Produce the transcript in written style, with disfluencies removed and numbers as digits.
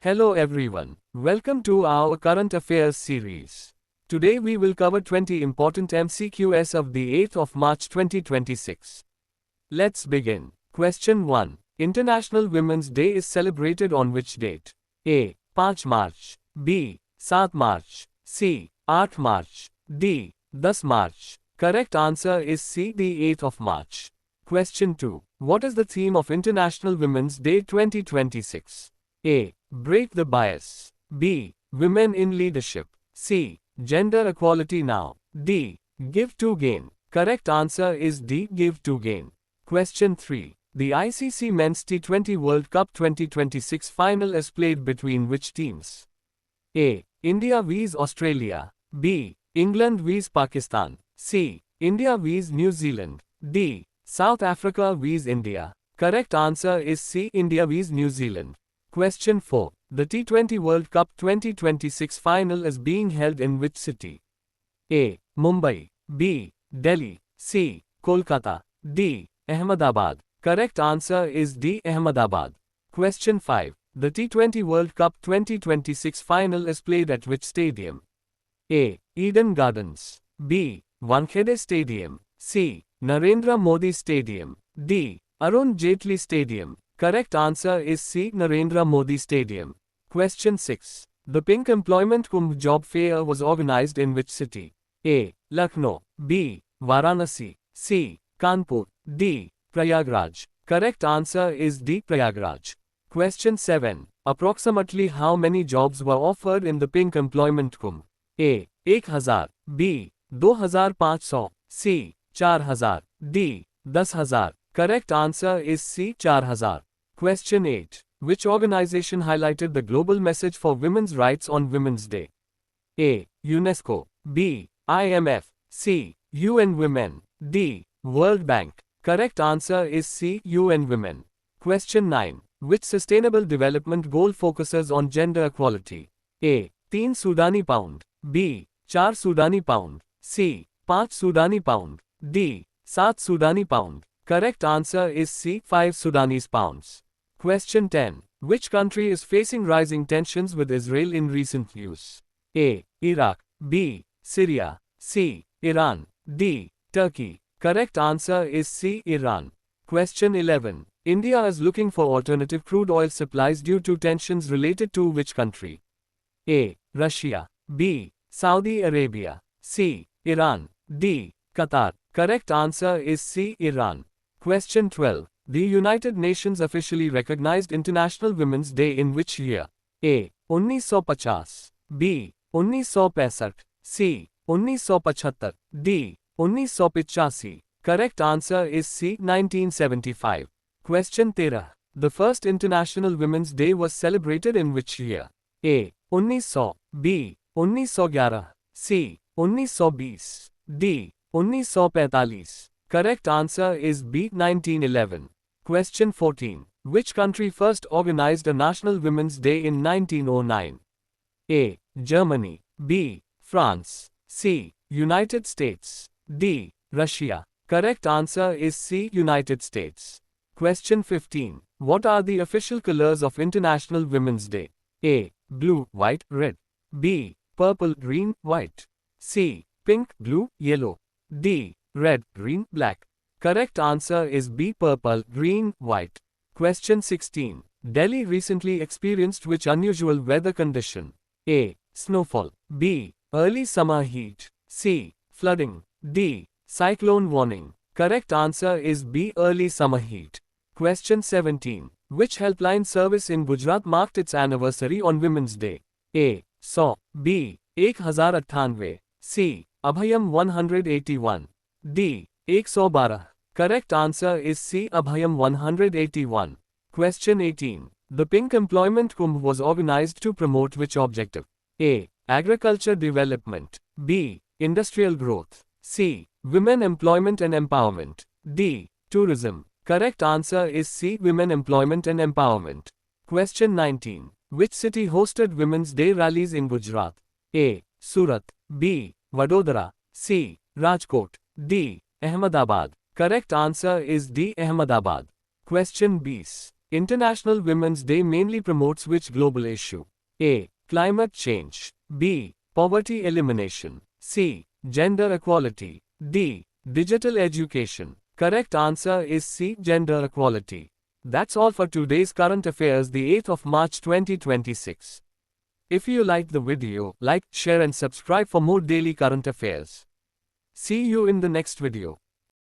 Hello everyone. Welcome to our current affairs series. Today we will cover 20 important MCQs of the 8th of March 2026. Let's begin. Question 1. International Women's Day is celebrated on which date? A. 5 March. B. 7 March. C. 8 March. D. 10 March. Correct answer is C. The 8th of March. Question 2. What is the theme of International Women's Day 2026? A. Break the bias. B. Women in leadership. C. Gender equality now. D. Give to gain. Correct answer is D. Give to gain. Question 3. The ICC Men's T20 World Cup 2026 final is played between which teams? A. India vs Australia. B. England vs Pakistan. C. India vs New Zealand. D. South Africa vs India. Correct answer is C. India vs New Zealand. Question 4. The T20 World Cup 2026 final is being held in which city? A. Mumbai. B. Delhi. C. Kolkata. D. Ahmedabad. Correct answer is D. Ahmedabad. Question 5. The T20 World Cup 2026 final is played at which stadium? A. Eden Gardens. B. Wankhede Stadium. C. Narendra Modi Stadium. D. Arun Jaitley Stadium. Correct answer is C. Narendra Modi Stadium. Question 6. The Pink Employment Kumbh Job Fair was organized in which city? A. Lucknow. B. Varanasi. C. Kanpur. D. Prayagraj. Correct answer is D. Prayagraj. Question 7. Approximately how many jobs were offered in the Pink Employment Kumbh? A. 1000. B. 2500. C. 4000. D. 10000. Correct answer is C. 4000. Question 8. Which organization highlighted the global message for women's rights on Women's Day? A. UNESCO. B. IMF. C. UN Women. D. World Bank. Correct answer is C. UN Women. Question 9. Which sustainable development goal focuses on gender equality? A. 3 Sudani pound. B. 4 Sudani pound. C. 5 Sudani pound. D. 7 Sudani pound. Correct answer is C. 5 Sudanese pounds. Question 10. Which country is facing rising tensions with Israel in recent news? A. Iraq. B. Syria. C. Iran. D. Turkey. Correct answer is C. Iran. Question 11. India is looking for alternative crude oil supplies due to tensions related to which country? A. Russia. B. Saudi Arabia. C. Iran. D. Qatar. Correct answer is C. Iran. Question 12. The United Nations officially recognized International Women's Day in which year? A. 1950. B. 1965. C. 1975. D. 1985. Correct answer is C. 1975. Question 13. The first International Women's Day was celebrated in which year? A. 1900. B. 1911. C. 1920. D. 1945. Correct answer is B. 1911. Question 14. Which country first organized a National Women's Day in 1909? A. Germany. B. France. C. United States. D. Russia. Correct answer is C. United States. Question 15. What are the official colors of International Women's Day? A. Blue, white, red. B. Purple, green, white. C. Pink, blue, yellow. D. Red, green, black. Correct answer is B. Purple, green, white. Question 16. Delhi recently experienced which unusual weather condition? A. Snowfall. B. Early summer heat. C. Flooding. D. Cyclone warning. Correct answer is B. Early summer heat. Question 17. Which helpline service in Gujarat marked its anniversary on Women's Day? A. 100. B. 1098. C. Abhayam 181. D. 112. Correct answer is C. Abhayam 181. Question 18. The Pink Employment Kumbh was organized to promote which objective? A. Agriculture development. B. Industrial growth. C. Women employment and empowerment. D. Tourism. Correct answer is C. Women employment and empowerment. Question 19. Which city hosted Women's Day rallies in Gujarat? A. Surat. B. Vadodara. C. Rajkot. D. Ahmedabad. Correct answer is D. Ahmedabad. Question 20. International Women's Day mainly promotes which global issue? A. Climate change. B. Poverty elimination. C. Gender equality. D. Digital education. Correct answer is C. Gender equality. That's all for today's current affairs, the 8th of March 2026. If you liked the video, like, share and subscribe for more daily current affairs. See you in the next video.